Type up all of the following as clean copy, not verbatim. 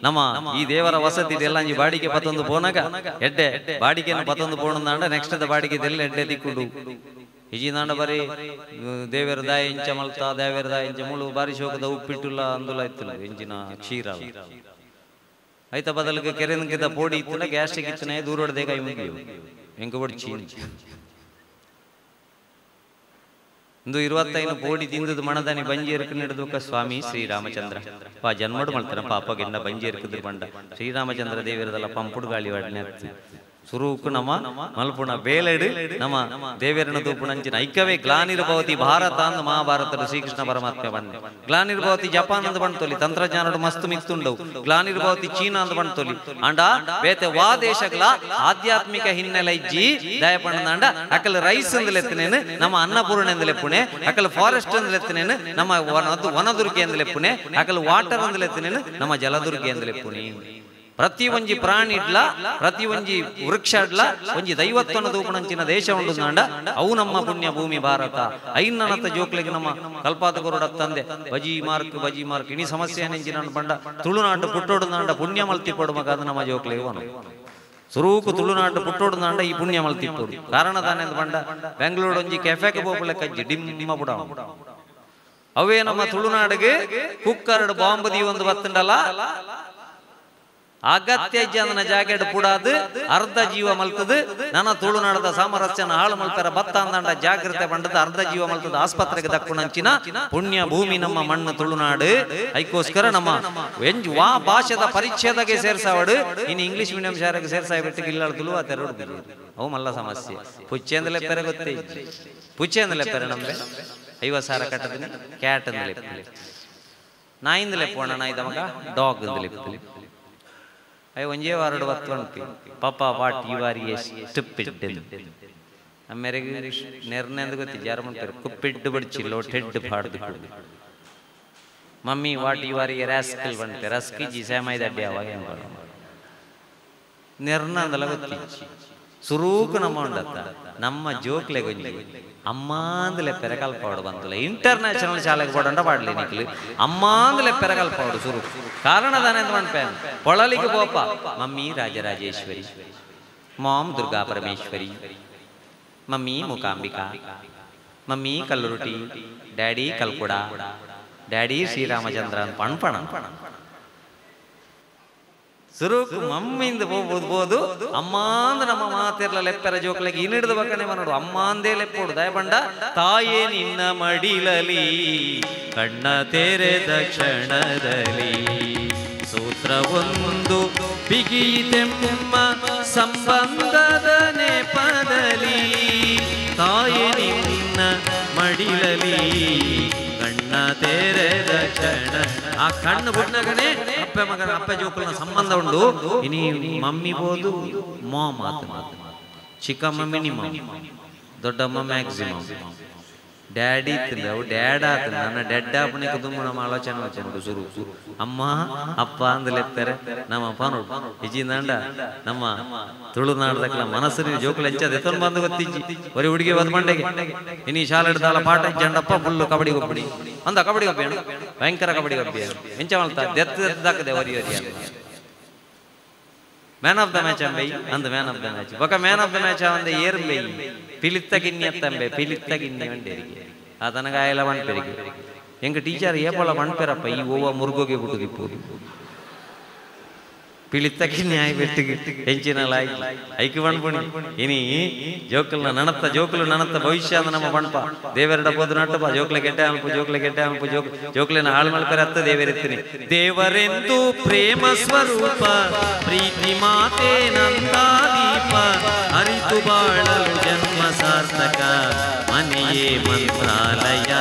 ನಮ್ಮ ಈ ದೇವರ ವಸತಿ ಇದೆಲ್ಲ ಅಂಜಿ ಬಾಡಿಗೆ ಪತ್ತೊಂದು ಪೋನಾಗ ಎಡ್ಡೆ ಬಾಡಿಗೆಯನ್ನು ಪತ್ತೊಂದು ಪೋಣಂದಾಂಡ ನೆಕ್ಸ್ಟ್ ಬಾಡಿಗೆ ಇದೆಲ್ಲ ಎಡ್ಡೆ ದಿಕ್ಕುಡು ಇಜಿನಾಂಡ ಬರೀ ದೇವರ ದಾಯ ಇಂಚ ಮಲ್ತಾ ದೇವರ ದಾಯ ಇಂಚ ಮುಳು ಬಾರಿ ಶೋಕದ ಉಪ್ಪಿಟ್ಟುಲ್ಲ ಅಂದುಲ ಇತ್ತಿಲ್ಲ ಇಂಚಿನ ಕ್ಷೀರ ಆಯ್ತಾ ಬದಲಿಗೆ ಕೆರೆನ್ಗಿದ ಪೋಡಿ ಇತ್ತಿನ ಗ್ಯಾಸ್ಟ್ರಿಕ್ ಇತ್ತಿನ ದೂರೊಡ್ದೆ ಕೈ ಮುಗಿಯು ಹೆಂಗ ಬಡ್ಚಿ ಇಂದು 25 ಪೋಡಿ ತಿಂದದು ಮಣದಾನಿ ಬಂಜಿ ಎರ್ಕ ನಡೆದುಕ ಸ್ವಾಮಿ ಶ್ರೀರಾಮಚಂದ್ರ ಪಾ ಜನ್ಮಡು ಮಾಡ್ತಾನ ಪಾಪ ಗೆಂಡ ಬಂಜಿ ಎರ್ಕದ್ರು ಬಂಡ ಶ್ರೀರಾಮಚಂದ್ರ ದೇವರದಲ್ಲ ಪಂಪುಡು ಗಾಳಿ ವಾಡನೆ ಸುರೂಕು ನಮ್ಮ ಮಲ್ಪುಣ ಬೇಲೆಡು ನಮ್ಮ ದೇವರನ ತೂಪುಣಂಚಿನ ಐಕ್ಯವೇ ಗ್ಲಾನಿರ್ಭವತಿ ಭಾರತ ಅಂದ ಮಹಾಭಾರತದ ಶ್ರೀಕೃಷ್ಣ ಪರಮಾತ್ಮ ಬನ್ನಿ ಗ್ಲಾನಿರ್ಭವತಿ ಜಪಾನ್ ಅಂದ ಬಂಡ್ತೊಲಿ ತಂತ್ರಜ್ಞಾನಡು ಮಸ್ತ್ ಮಿತ್ತುಂಡವು ಗ್ಲಾನಿರ್ಭವತಿ ಚೀನಾ ಅಂದ ಬಂಡ್ತೊಲಿ ಅಂಡ ಬೇತೆ ವಾ ದೇಶಗಳ ಆಧ್ಯಾತ್ಮಿಕ ಹಿನ್ನೆಲೆ ಇಜ್ಜಿ ದಯಪಣ್ಣಂದ ಅಕಲ್ ರೈಸ್ ಅಂದಲೆತ್ತನೇನು ನಮ್ಮ ಅನ್ನಪೂರ್ಣ ಎಂದಲೆಪ್ಪುಣೆ ಅಕಲ್ ಫಾರೆಸ್ಟ್ ಅಂದಲೆತ್ತನೇನು ನಮ್ಮ ವನದುರ್ಗೆ ಎಂದಲೆಪ್ಪುಣೆ ಅಕಲ್ ವಾಟರ್ ಅಂದಲೆತ್ತನೇನು ನಮ್ಮ ಜಲದುರ್ಗೆ ಎಂದಲೆಪ್ಪುಣೆ ಪ್ರತಿ ಒಂಜಿ ಪ್ರಾಣಿ ಇಡ್ಲ ಪ್ರತಿ ಒಂಜಿ ವೃಕ್ಷ ಇಡ್ಲ ಒಂಜಿ ದೈವತ್ವನ ತೂಪುಣಂಚಿನ ದೇಶ ಉಂಡುಂದಾಂಡ ಅವು ನಮ್ಮ ಪುಣ್ಯ ಭೂಮಿ ಭಾರತ ಐನ್ನನತ ಜೋಕ್ಲೆಗೆ ನಮ್ಮ ಕಲ್ಪಾತಗೊರಡ ತಂದೆ ಬಜಿ ಮಾರ್ಕ್ ಇನಿ ಸಮಸ್ಯೆ ನೆಂಚಿನ ಬಂಡ ತುಳುನಾಡು ಪುಟ್ಟೋಡುಂದಾಂಡ ಪುಣ್ಯ ಮಲ್ತಿ ಪಡು ಮಗ ಅದು ನಮ್ಮ ಜೋಕ್ಲೆಗೆ ವನು ಸುರೂಕು ತುಳುನಾಡು ಪುಟ್ಟೋಡುಂದಾಂಡ ಈ ಪುಣ್ಯ ಮಲ್ತಿ ಪಡು ಕಾರಣ ತಾನೆ ಬಂಡ ಬೆಂಗಳೂರು ಒಂಜಿ ಕೆಫೆಗೆ ಹೋಗ್ಲೆ ಕಜ್ಜಿ ಡಿಮ್ಮ ಬುಡ ಅವೇ ನಮ್ಮ ತುಳುನಾಡಿಗೆ ಕುಕ್ಕರ್ಡ್ ಬಾಂಬದಿ ಒಂದು ಬತ್ತಂಡಲ್ಲ ಅಗತ್ಯ ಜನನ ಜಾಗೆಡ್ ಪುಡಾದು ಅರ್ಧ ಜೀವ ಮಲ್ತದು ನನ್ನ ತುಳುನಾಡದ ಸಾಮರಸ್ಯನ ಹಾಳು ಮಲ್ಪರ ಬತ್ತ ಅಂದಂಡ ಜಾಗ್ರತೆ ಬಂಡದ ಅರ್ಧ ಜೀವ ಮಲ್ತದ ಆಸ್ಪತ್ರೆಗೆ ದಕ್ಕುಣಂಚಿನ ಪುಣ್ಯ ಭೂಮಿ ನಮ್ಮ ಮಣ್ಣು ತುಳುನಾಡು ಅದಕ್ಕೋಸ್ಕರ ನಮ್ಮ ವಾ ಭಾಷೆದ ಪರಿಚ್ಛೇದಗೆ ಸೇರ್ಸಾವಡು ಇನ್ನು ಇಂಗ್ಲಿಷ್ ಮೀಡಿಯಂ ಶಾಲೆಗೆ ಸೇರ್ಸಾಯ ಬಿಟ್ಟಿಗೆ ಇಲ್ಲ ತುಳುವ ತೆರಡು ಅವು ಮಲ್ಲ ಸಮಸ್ಯೆ ಪುಚ್ಚೆಂದಲೇ ಪೆರೆ ಗೊತ್ತೇ ಪುಚ್ಚೆಂದಲೇ ಪೆರೆ ನಮ್ಗೆ 50,000 ಕಟ್ಟದಿನ ಕ್ಯಾಟ್ ಅಂದಲೇ ನಾಯಿಂದಲೇ ಪೋಣ ನಾಯ್ದ ಮಗ ಡಾಗ್ ಅಂದಲೇ ಒಂಜೇ ವಾರಡು ಬತ್ತುಂಟು ಪಾಪ ವಾಟ್ ಯು ಆರ್ ಸ್ಟುಪಿಡ್ ಅಮ್ಮೆರೆಗೆ ನೆರ್ನೆ ಅಂದ ಗೊತ್ತಿ ಜರ್ಮನ್ ಪೇರು ಕುಪ್ಪಿಡ್ಡು ಬಡ್ಚಿಲ್ಲೋ ಟೆಡ್ ಪಾಡ್ದು mummy what you are rascal ಬಂತೆ ರಸ್ಕಿ ಜಿ ಸೇಮಾಯ್ದ ಅಡ್ಡಿ ಅವಾಗ ನೆರ್ನ ಅಂದಲ್ಲ ಗೊತ್ತಿ ಸುರೂಕು ನಮ್ಮ ಉಂಡತ್ತ ನಮ್ಮ ಜೋಕ್ಲೆ ಗೊಂಜಿ ಅಮ್ಮಾಂದಲೆ ಪೆರಕಲ್ಪಾಡು ಬಂತಲ್ಲ ಇಂಟರ್ನ್ಯಾಷನಲ್ ಶಾಲೆಗೆ ಪಡಂಡ ಪಾಡ್ಲಿ ನಿಕ್ಲಿ ಅಮ್ಮಾಂದಲೆ ಪೆರಕಲ್ಪಾಡು ಸುರು ಕಾರಣ ತಾನೆ ಅಂತ ಮನ್ಪೆ ಪೊಳಲಿಗೆ ಪೋಪ mummy Rajarajeshwari mom Durga Parameshwari mummy Mookambika mummy Kalluruti daddy Kalkuda daddy Sriramachandra ಅಂತ ಪಣ್ಪಣ ಸುರುಕು ಮಮ್ಮಿಂದ ಹೋಗ್ಬೋದು ಅಮ್ಮಾಂದ ನಮ್ಮ ಮಾತಿರ್ಲ ಲೆಪ್ಪರ ಜೋಕ್ಲೆಗೆ ಇನ್ನಿಡ್ದ ಬಕ್ಕನೆ ಮನೋಡು ಅಮ್ಮಾಂದೇ ಲೆಪ್ಪೋಡು ದಯಪಂಡ ತಾಯೇ ನಿನ್ನ ಮಡಿಲಲಿ ಕಣ್ಣ ತೆರೆದ ಕ್ಷಣದಲ್ಲಿ ಸೂತ್ರ ಒಂದು ಬಿಗಿದೆಮ್ಮ ಸಂಬಂಧದ ನೆಪದಲ್ಲಿ ತಾಯೇ ನಿನ್ನ ಮಡಿಲಲಿ ಕಣ್ಣ ತೆರೆದ ಕ್ಷಣ ಆ ಕಣ್ಣು ಬುಡ್ನಗನೆ ಅಪ್ಪ ಮಗನ ಅಪ್ಪ ಜೋಕಲ್ನ ಸಂಬಂಧ ಉಂಡು ಇನಿ ಮಮ್ಮಿ ಬೋದು ಮಾ ಮಾತು ಚಿಕ್ಕಮ್ಮ ಮಿನಿಮಮ್ ದೊಡ್ಡಮ್ಮ ಮ್ಯಾಕ್ಸಿಮಮ್ ಡ್ಯಾಡಿ ಇತ್ತಿಲ್ಲ ಡ್ಯಾಡ್ ಆತ ನನ್ನ ಡೆಡ್ ಆಪನಿಗೆ ತುಂಬ ನಮ್ಮ ಆಲೋಚನೆ ಶುರು ಅಮ್ಮ ಅಪ್ಪ ಅಂದಲೆತ್ತಾರೆ ನಮ್ಮ ಅಪ್ಪ ನೋಡು ಇಜಿಂದ ನಮ್ಮ ತುಳುನಾಡದಕ್ಲ ಮನಸ್ಸು ಜೋಕುಲು ಹೆಂಚದ ಎತ್ತೊಂದು ಬಂದು ಗೊತ್ತಿಜ್ಜಿ ಒರಿ ಹುಡುಗಿ ಬಂದು ಮಂಡೆಗೆ ಇನಿ ಶಾಲೆ ಹಿಡ್ದಾಲ ಪಾಠ ಇಜ್ಜಂಡಪ್ಪ ಫುಲ್ಲು ಕಬಡ್ಡಿ ಗೊಬ್ಬಡಿ ಅಂದ ಕಬಡ್ಡಿ ಗೊಬ್ಬಿ ಭಯಂಕರ ಕಬಡ್ಡಿ ಗೊಬ್ಬಿ ಹೆಂಚ ಮಲ್ತಾ ದೆತ್ತದಾಕದೆ ಒರಿ man of the match Ambai ಅಂದ ಮ್ಯಾನ್ ಆಫ್ ದ ಮ್ಯಾಚ್ ఒక ಮ್ಯಾನ್ ಆಫ್ ದ ಮ್ಯಾಚ್ ಅಂದ ಏರ್ಬೈ పిలిత్త గిన్నె ఎత్తంబే పిలిత్త గిన్నె వండేరికి అతనగాయల వంపెరికి ఎంక టీచర్ ఏ పొల వంపెరప్ప ఈ ఓవ మురుగోగే పుట్టుకిపోదు పిలిత్త గిన్నె ఆయి పెట్టుకి ಹೆಂಚಿನ ಲಾಯಿ ಐಕಿ ಬಣ್ಪುಣಿ ಇನಿ ಜೋಕಲ್ನ ನಣತ್ತ ಜೋಕುಲು ನಣತ್ತ ಭವಿಷ್ಯ ನಮ್ಮ ಬಣ್ಪ ದೇವರಡ ಬೋದು ನಟ್ಟಪ್ಪ ಜೋಕ್ಲೆ ಗೆಡ್ಡೆ ಅಲ್ಪ ಜೋಕ್ಲೆನ ಹಾಳು ಮಲ್ಪರೆ ಹತ್ತ ದೇವರೆತ್ತೀನಿ ದೇವರೆಂದು ಪ್ರೇಮ ಸ್ವರೂಪ ಪ್ರೀತಿ ಮಾತೆ ನಂದಾದೀಪ ಅರಿತು ಬಾಳಲು ಜನ್ಮ ಸಾರ್ಥಕ ಮನೆಯೇ ಮಂತ್ರಾಲಯ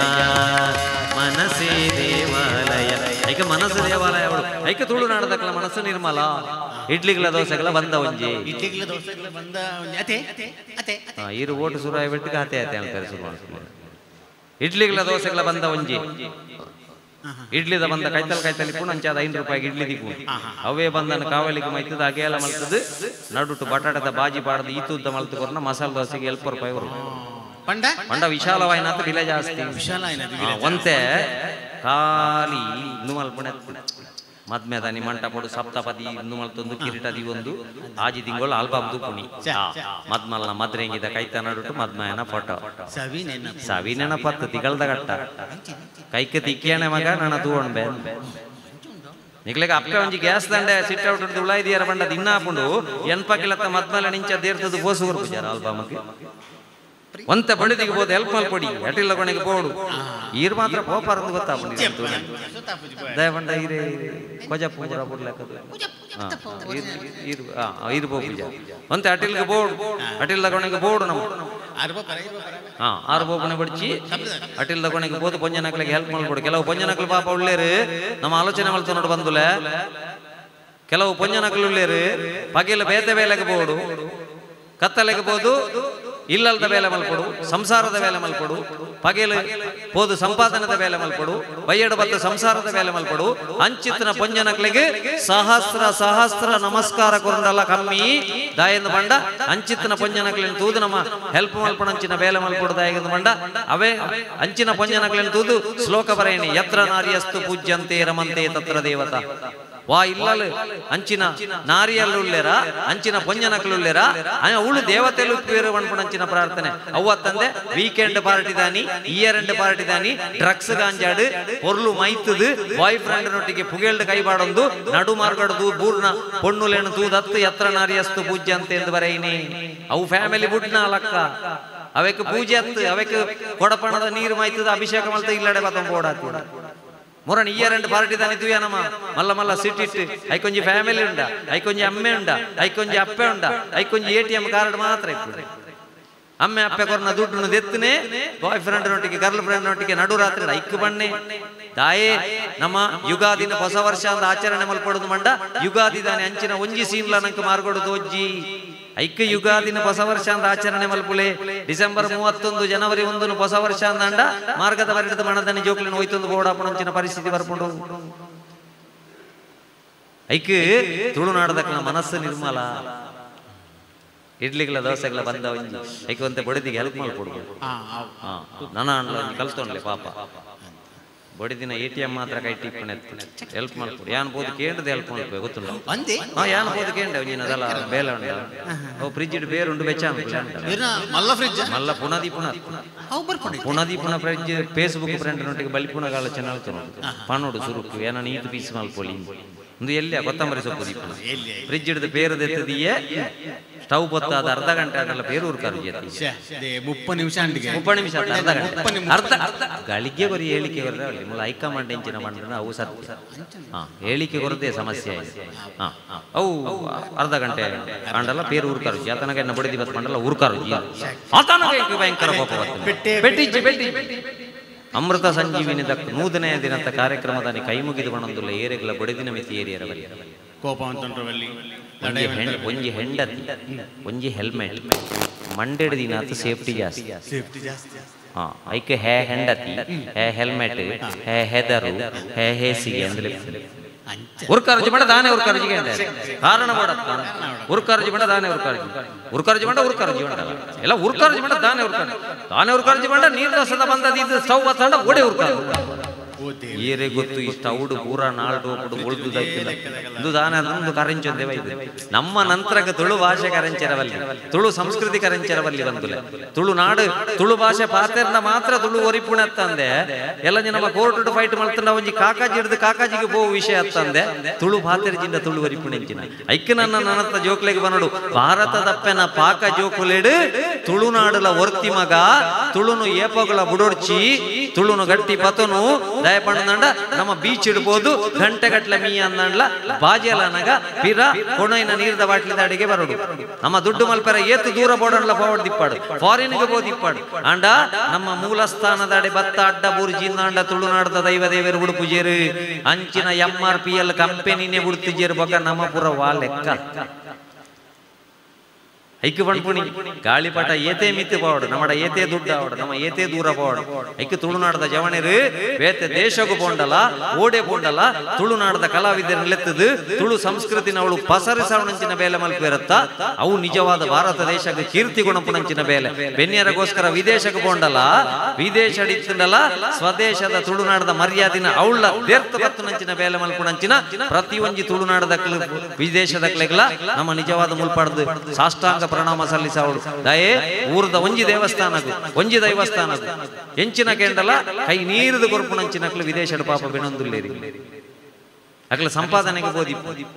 ಮನಸೇ ದೇವಾಲಯ ಐಕ ಮನಸ್ಸು ದೇವಾಲಯ ಅವಳು ಐಕ ತುಳುನಾಡದಕ್ಕಲ ಮನಸ್ಸು ನಿರ್ಮಲ ಇಡ್ಲಿಗಳ ದೋಸೆಗಳ ಬಂದ ಒಂಜಿ ಇರು ಓಟು ಶುರು ಆಗಿಬಿಟ್ಟಿಗೆ ಹತೆ ಅಂತಾರೆ ಶುರು ಇಡ್ಲಿಗಳ ದೋಸೆಗಳ ಬಂದ ಒಂಜಿ ಇಡ್ಲಿದ ಬಂದ ಕೈತಲ್ ಇಪ್ಪು ಅಂಚಾದ 5 ರೂಪಾಯಿಗೆ ಇಡ್ಲಿ ದಿಕ್ಕು ಅವೇ ಬಂದನ ಕಾವಲಿಗೆ ಮೈತದ ಅಗೇಲ ಮಲ್ತದು ನಡುಟು ಬಟಾಟದ ಬಾಜಿ ಪಾಡದು ಈತುದ್ದ ಮಲ್ತುಕೊರ್ನ ಮಸಾಲ ದೋಸೆಗೆ 70 ರೂಪಾಯಿ ಬರು ಪಂಡ ವಿಶಾಲವಾಯಿನಾತ ಬಿಲೆ ಜಾಸ್ತಿ ಒಂತೆ ಖಾಲಿ ಇಂದು ಮಲ್ಪಣೆ ಮದ್ಮೆದಾನಿ ಮಂಟಪಡು ಸಪ್ತಪದಿ ಇಂದು ಮಲ್ತೊಂದು ಕಿರೀಟದಿ ಒಂದು ಆಜಿ ತಿಂಗಳು ಆಲ್ಬಮ್ ಪುಣಿ ಮದ್ಮಲ್ನ ಮದ್ರೆಂಗಿದ ಕೈತ ನಡುಟು ಮದ್ಮಯನ ಫೋಟೋ ಸವಿ ನೆನಪತ್ತು ತಿಗಳದ ಗಟ್ಟ ಕೈಕ ತಿಕ್ಕಿಯನೆ ಮಗ ನನ್ನ ತೂವಣ್ಬೆ ನಿಕ್ಲೆಗೆ ಅಪ್ಪೆ ಒಂಜಿ ಗ್ಯಾಸ್ ದಂಡೆ ಸಿಟ್ ಔಟ್ ಹಿಡಿದು ಉಳಾಯ್ದಿಯಾರ ಬಂಡ ದಿನ ಹಾಕೊಂಡು ಎನ್ಪಕ್ಕಿಲತ್ತ ಮದ್ಮೇಲೆ ನಿಂಚ ದೇರ್ತದ್ದು ಬೋಸು ಪೂಜಾರ ಆಲ್ಬಮ್ಗೆ ಒಂತೆ ಬಡಿದಿಗೆ ಬೋದು ಹೆಲ್ಪ್ ಮಲ್ಪೊಡಿ ಅಟಿಲ್ಲ ಕೊನೆಗೆ ಬೋಡು ಈರು ಮಾತ್ರ ಪೋಪಾರಂದು ಗೊತ್ತಾಗ್ಬಿಟ್ಟು ದಯಬಂಡ ಈರೇ ಕೊಜ ಪೂರ ಬುಡ್ಲಕ್ಕದು ಈರು ಪೋ ಪೂಜ ಒಂತೆ ಅಟಿಲ್ಗೆ ಬೋಡು ಅಟಿಲ್ದ ಕೊನೆಗೆ ಬೋಡು ನಮ್ಮ ಆರು ಬೋಪನೆ ಬಡಿಚಿ ಅಟಿಲ್ದ ಕೊನೆಗೆ ಬೋದು ಪೊಂಜನಕ್ಲಿಗೆ ಹೆಲ್ಪ್ ಮಾಡ್ಬೋಡು ಕೆಲವು ಪೊಂಜನಕ್ಲು ಪಾಪ ಉಳ್ಳೇರು ನಮ್ಮ ಆಲೋಚನೆ ಮಲ್ತು ನೋಡು ಬಂದುಲೆ ಕೆಲವು ಪೊಂಜನಕ್ಲು ಉಳ್ಳೇರು ಪಗೆಲ್ಲ ಬೇತೆ ಬೇಲೆಗೆ ಬೋಡು ಕತ್ತಲೆಗೆ ಬೋದು ಇಲ್ಲದ ಬೇಲೆ ಮಲ್ಪಡು ಸಂಸಾರದ ಬೇಲೆ ಮಲ್ಪಡು ಪಗೆಲು ಪೋದು ಸಂಪಾದನದ ಬೇಲೆ ಮಲ್ಪಡು ಬಯ್ಯಡು ಬತ್ತ ಸಂಸಾರದ ಬೇಲೆ ಮಲ್ಪಡು ಅಂಚಿತ್ತಿನ ಪೊಂಜನಕ್ಲಿಗೆ ಸಹಸ್ರ ಸಹಸ್ರ ನಮಸ್ಕಾರ ಕೊರಂಡಲ್ಲ ಕಮ್ಮಿ ದಾಯಂದು ಬಂಡ ಅಂಚಿತ್ತಿನ ಪೊಂಜನಕ್ಲಿನ ತೂದು ನಮ್ಮ ಹೆಲ್ಪ್ ಮಲ್ಪಡು ಅಂಚಿನ ಬೇಲೆ ಮಲ್ಪಡು ದಾಯಂದು ಬಂಡ ಅವೇ ಅಂಚಿನ ಪೊಂಜನಕ್ಲಿನ ತೂದು ಶ್ಲೋಕ ಬರೆಯಣಿ ಯತ್ರ ನಾರ್ಯಸ್ತು ಪೂಜ್ಯಂತೆ ರಮಂತೆ ತತ್ರ ದೇವತಾ ವಾ ಇಲ್ಲಲು ಅಂಚಿನ ನಾರಿಯಲ್ಲುಳ್ಳೇರ ಅಂಚಿನ ಪೊಂಜನಕ್ಲುಳ್ಳೇರ ಅವಳು ದೇವತೆಲು ಪೇರು ಅನ್ಪಣ ಅಂಚಿನ ಪ್ರಾರ್ಥನೆ ಅವತ್ತಂದೆ ವೀಕೆಂಡ್ ಪಾರ್ಟಿ ದಾನಿ ಇಯರ್ ಎಂಡ್ ಪಾರ್ಟಿ ದಾನಿ ಡ್ರಗ್ಸ್ ಗಾಂಜಾಡು ಪೊರ್ಲು ಮೈತದು ಬಾಯ್ ಫ್ರೆಂಡ್ ನೊಟ್ಟಿಗೆ ಪುಗೇಳ್ದು ಕೈಬಾಡೊಂದು ನಡು ಮಾರ್ಗಡ್ದು ಬೂರ್ನ ಪೊಣ್ಣುಲೇನು ತೂದತ್ತು ಯತ್ರ ನಾರಿಯಸ್ತು ಪೂಜ್ಯ ಅಂತ ಎಂದು ಬರೆಯಿನಿ ಅವು ಫ್ಯಾಮಿಲಿ ಬುಡ್ನ ಲಕ್ಕ ಅವಕ್ಕೆ ಪೂಜೆ ಅತ್ತು ಅವಕ್ಕೆ ಕೊಡಪಣದ ನೀರು ಮೈತದ ಅಭಿಷೇಕ ಮಲ್ತ ಇಲ್ಲಡೆ ಬತ್ತ ಓಡಾತು ಮೊರನ್ ಇಯರ್ ಎಂಡ್ ಪಾರ್ಟಿ ದಾನಿ ತುಯ್ಯನಮ್ಮ ಮಲ್ಲ ಮಲ್ಲ ಸಿಟ್ಟಿಟ್ಟು ಐಕೊಂಜಿ ಫ್ಯಾಮಿಲಿ ಉಂಡ ಐಕೊಂಜಿ ಅಮ್ಮೆ ಉಂಡ ಐಕೊಂಜಿ ಅಪ್ಪೆ ಉಂಡ ಐಕೊಂಜಿ ATM ಕಾರ್ಡ್ ಮಾತ್ರ ಇಪ್ಪುಡು ಅಮ್ಮೆ ಅಪ್ಪೆ ಕೊರನ ದುಡ್ಡು ದೆತ್ತನೆ ಬಾಯ್ ಫ್ರೆಂಡ್ ನೊಟ್ಟಿಗೆ ಗರ್ಲ್ ಫ್ರೆಂಡ್ ನೊಟ್ಟಿಗೆ ನಡು ರಾತ್ರಿ ಐಕ್ ಬಣ್ಣೆ ದಾಯೇ ನಮ್ಮ ಯುಗಾದಿನ ಹೊಸ ವರ್ಷ ಅಂತ ಆಚರಣೆ ಮಲ್ಪಡುದು ಮಂಡ ಯುಗಾದಿ ದಾನಿ ಅಂಚಿನ ಒಂಜಿ ಸೀನ್ಲ ನಂಗೆ ಮಾರ್ಗೊಡುದು ಒಜ್ಜಿ ಐಕ್ಯ ಯುಗಾದಿನ ಹೊಸ ವರ್ಷ ಅಂತ ಆಚರಣೆ ಮಲ್ಪುಳೆ ಡಿಸೆಂಬರ್ 31 ಜನವರಿ 1 ಹೊಸ ವರ್ಷ ಅಂದ ಮಾರ್ಗದ ಬರಿಡದ ಮಣದನಿ ಜೋಕ್ಲಿನ ಹೋಯ್ತೊಂದು ಬೋಡಾಪಣಂಚಿನ ಪರಿಸ್ಥಿತಿ ಬರ್ಕೊಂಡು ಐಕ್ಯ ತುಳುನಾಡದಕ್ಲ ಮನಸ್ಸು ನಿರ್ಮಲ ಇಡ್ಲಿಗಳ ದೋಸೆಗಳ ಬಂದ ಐಕ್ಯಂತೆ ಬಡಿದಿಗೆ ಹೆಲ್ಪ್ ಮಾಡ್ಕೊಡ್ಬೋದು ನನ್ನ ಕಲ್ತ್ಕೊಂಡ್ಲೆ ಪಾಪ ಬಡಿದಿನ ATM ಮಾತ್ರ ಕೈ ಟಿಪ್ಪಣೆ ಹೆಲ್ಪ್ ಮಾಡ್ಕೊಡು ಯಾನ್ ಬೋದು ಕೇಂದ್ರದ ಹೆಲ್ಪ್ ಮಾಡ್ಬೇಕು ಗೊತ್ತುಂಡ ಯಾನ್ ಬೋದು ಕೇಂದ್ರ ಅದೆಲ್ಲ ಬೇಲೆ ಉಂಡ ಅವು ಫ್ರಿಜ್ ಇಟ್ಟು ಬೇರೆ ಉಂಡು ಬೆಚ್ಚ ಮಲ್ಲ ಪುನದಿ ಪುನದಿ ಪುನ ಫ್ರಿಜ್ ಫೇಸ್ಬುಕ್ ಫ್ರೆಂಡ್ ನೊಟ್ಟಿಗೆ ಬಲಿ ಪುನಃ ಕಾಲ ಚೆನ್ನಾಗಿ ಪಣೋಡು ಸುರುಕು ಏನೋ ನೀತು ಪೀಸ್ ಮಲ್ಪೊಲಿ ಒಂದು ಎಲ್ಲಿಯ ಕೊತ್ತಂಬರಿ ಸೊಪ್ಪು ದೀಪ ಫ್ರಿಜ್ ಹಿಡಿದು ಬೇರೆದೆತ್ತದಿಯೇ ಸ್ಟವ್ ಬತ್ತಾದ ಅರ್ಧ ಗಂಟೆ ಅದೆಲ್ಲ ಬೇರೆ ಊರ್ಕಾರು ಜೊತೆ 30 ನಿಮಿಷ ಅರ್ಧ ಗಳಿಗೆ ಬರೀ ಹೇಳಿಕೆ ಬರದೆ ಅವಳಿ ಮುಲ್ಲ ಹೈಕಮಾಂಡ್ ಎಂಚಿನ ಮಂಡನ ಅವು ಸತ್ಯ ಹೇಳಿಕೆ ಬರದೆ ಸಮಸ್ಯೆ ಇದೆ ಅವು ಅರ್ಧ ಗಂಟೆ ಕಾಂಡಲ್ಲ ಬೇರೆ ಊರ್ಕಾರು ಜಿ ಆತನಗೆ ಎನ್ನ ಬಡಿದಿ ಬತ್ ಮಂಡಲ್ಲ ಊರ್ಕಾರು ಜಿ ಆತನಗೆ ಭಯಂಕರ ಕೋಪ ಬರ್ತದೆ ಅಮೃತ ಸಂಜೀವಿನಿ ದಕ್ಕ ನೂತನೆಯ ದಿನದ ಕಾರ್ಯಕ್ರಮದಲ್ಲಿ ಕೈ ಮುಗಿದು ಬಣ್ಣಂದುಲ್ಲ ಏರೆಗಳ ಬಡಿದಿನ ಮಿತಿ ಏರಿಯರವಲ್ಲಿ ಕೋಪ ಒಂಜಿ ಹೆಂಡತಿ ಒಂಜಿ ಹೆಲ್ಮೆಟ್ ಮಂಡೆಡ್ ದಿನ ಸೇಫ್ಟಿ ಜಾಸ್ತಿ ಐಕೆ ಹೇ ಹೆಂಡತಿ ಹೇ ಹೆಲ್ಮೆಟ್ ಹೇ ಹೆದರು ಹೇ ಹೇಸಿಗೆ ಅಂದ್ರೆ ಉರ್ಕಾರ್ಜಿ ಮಾಡ ದಾನೆ ಉರ್ಕಾರ್ಜಿ ಕಾರಣ ಮಾಡತ್ತ ಉರ್ಕಾರ್ಜಿ ಮಾಡ ದಾನೆ ಉರ್ಕಾರ್ಜಿ ಮಾಡ ಉರ್ಕಾರ್ಜಿ ಮಾಡ ಎಲ್ಲ ಉರ್ಕಾರ್ಜಿ ಮಾಡ ದಾನೆ ಉರ್ಕಾರ್ಜಿ ಮಾಡ ನೀರ್ ದೋಸದ ಬಂದದ ಸ್ಟವ್ ಬತ್ತಂಡ ಓಡೆ ಉರ್ಕಾರ್ಜಿ ಏರೆ ಗೊತ್ತು ಇಷ್ಟ ಔಡು ಪೂರ ನಾಲ್ಡು ಒಬ್ಬಡು ಒಳ್ದುದಾಯ್ತಿಲ್ಲ ಇದು ದಾನ ಒಂದು ಕರೆಂಚೊಂದೇವ ಇದು ನಮ್ಮ ನಂತರಕ್ಕೆ ತುಳು ಭಾಷೆ ಕರೆಂಚರವಲ್ಲಿ ತುಳು ಸಂಸ್ಕೃತಿ ಕರೆಂಚರವಲ್ಲಿ ಬಂದುಲೆ ತುಳು ನಾಡು ತುಳು ಭಾಷೆ ಪಾತೆರ್ನ ಮಾತ್ರ ತುಳು ಒರಿಪುಣ ಅತ್ತಂದೆ ಎಲ್ಲ ನಮ್ಮ ಕೋರ್ಟ್ ಫೈಟ್ ಮಾಡ್ತಾನೆ ಒಂಜಿ ಕಾಕಾಜಿ ಹಿಡಿದು ಕಾಕಾಜಿಗೆ ಹೋಗುವ ವಿಷಯ ಅತ್ತಂದೆ ತುಳು ಪಾತೆರ್ಜಿಂದ ತುಳು ಒರಿಪುಣೆಂಚಿನ ಐಕ್ಯ ನನ್ನ ಜೋಕ್ಲೆಗೆ ಬನ್ನಡು ಭಾರತದಪ್ಪನ ಪಾಕ ಜೋಕುಲೆಡು ತುಳುನಾಡುಲ ಒರ್ತಿ ಮಗ ತುಳುನು ಏಪಗಳ ಬುಡೊಡ್ಚಿ ತುಳುನು ಗಟ್ಟಿ ಪತನು ದಯಪಣ್ಣಂಡ ನಮ್ಮ ಬೀಚ್ ಇಡ್ಬೋದು ಗಂಟೆಗಟ್ಲೆ ಮೀ ಅಂದಂಡ್ಲ ಬಾಜೆಲನಗ ಪಿರ ಕೊಣೈನ ನೀರ್ದ ಬಾಟ್ಲಿದ ಅಡಿಗೆ ಬರೋಡು ನಮ್ಮ ದುಡ್ಡು ಮಲ್ಪರ ಏತು ದೂರ ಬೋಡಂಡ್ಲ ಪವಡ್ ದಿಪ್ಪಾಡು ಫಾರಿನ್ಗೆ ಬೋದು ಇಪ್ಪಾಡು ಅಂಡ ನಮ್ಮ ಮೂಲ ಸ್ಥಾನದ ಅಡೆ ಬತ್ತ ಅಡ್ಡ ಬೂರ್ಜಿಂದ ತುಳುನಾಡದ ದೈವ ದೇವರು ಉಡುಪುಜೇರು ಅಂಚಿನ MRPL ಕಂಪೆನಿನೇ ಉಡುತ್ತಿಜೇರು ಬೊಕ್ಕ ನಮ್ಮ ಪುರ ವಾ ಲೆಕ್ಕ ಐಕ್ಯ ಪಣ್ಪುಣಿ ಗಾಳಿಪಟ ಏತೇ ಮಿತ್ತು ಪಾವಡು ನಮ್ಮಡ ಏತೇ ದುಡ್ಡು ಆವಡು ನಮ್ಮ ಏತೇ ದೂರ ಪಾವಡು ಐಕ್ಯ ತುಳುನಾಡದ ಜವಣರು ಬೇತೆ ದೇಶಗೂ ಪೋಂಡಲ ಓಡೆ ಪೋಂಡಲ ತುಳುನಾಡದ ಕಲಾವಿದರನ್ನೆತ್ತದು ತುಳು ಸಂಸ್ಕೃತಿನ ಅವಳು ಪಸರಿಸವಣಂಚಿನ ಬೇಲೆ ಮಲ್ಪಿರತ್ತ ಅವು ನಿಜವಾದ ಭಾರತ ದೇಶಕ್ಕೆ ಕೀರ್ತಿ ಗುಣಪುಣಂಚಿನ ಬೇಲೆ ಬೆನ್ಯರಗೋಸ್ಕರ ವಿದೇಶಕ್ಕೆ ಪೋಂಡಲ ವಿದೇಶ ಅಡಿತ್ತಂಡಲ ಸ್ವದೇಶದ ತುಳುನಾಡದ ಮರ್ಯಾದಿನ ಅವಳ ದೇರ್ತ ಬತ್ತುನಂಚಿನ ಬೇಲೆ ಮಲ್ಪುಣಂಚಿನ ಪ್ರತಿಯೊಂದು ತುಳುನಾಡದ ವಿದೇಶದ ಕ್ಲೆಗ್ಲ ನಮ್ಮ ನಿಜವಾದ ಮುಲ್ಪಾಡ್ದು ಸಾಷ್ಟಾಂಗ ಪ್ರಣಾಮ ಸಲ್ಲಿಸವಳು ದಯೆ ಊರದ ಒಂಜಿ ದೇವಸ್ಥಾನಗೂ ಒಂಜಿ ದೈವಸ್ಥಾನಗೂ ಎಂಚಿನ ಕೇಂಡಲ ಕೈ ನೀರಿದ ಕೊರ್ಪುಣಂಚಿನಕ್ಲು ವಿದೇಶದ ಪಾಪ ಬೆನೊಂದುಲ್ಲೇರಿ ಅಕ್ಲ ಸಂಪಾದನೆಗೆ ಬೋದಿ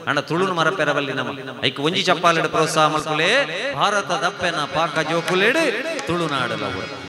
ಅಂಡ ತುಳುನು ಮರಪೆರಬಲ್ಲಿ ನಮ್ಮ ಐಕ್ ಒಂಜಿ ಚಪ್ಪಾಲೆಡು ಪ್ರೋತ್ಸಾಹ ಮಲ್ಪುಲೆ ಭಾರತ ದಪ್ಪೆನ ಪಾಕ ಜೋಕುಲೆಡು ತುಳುನಾಡಲ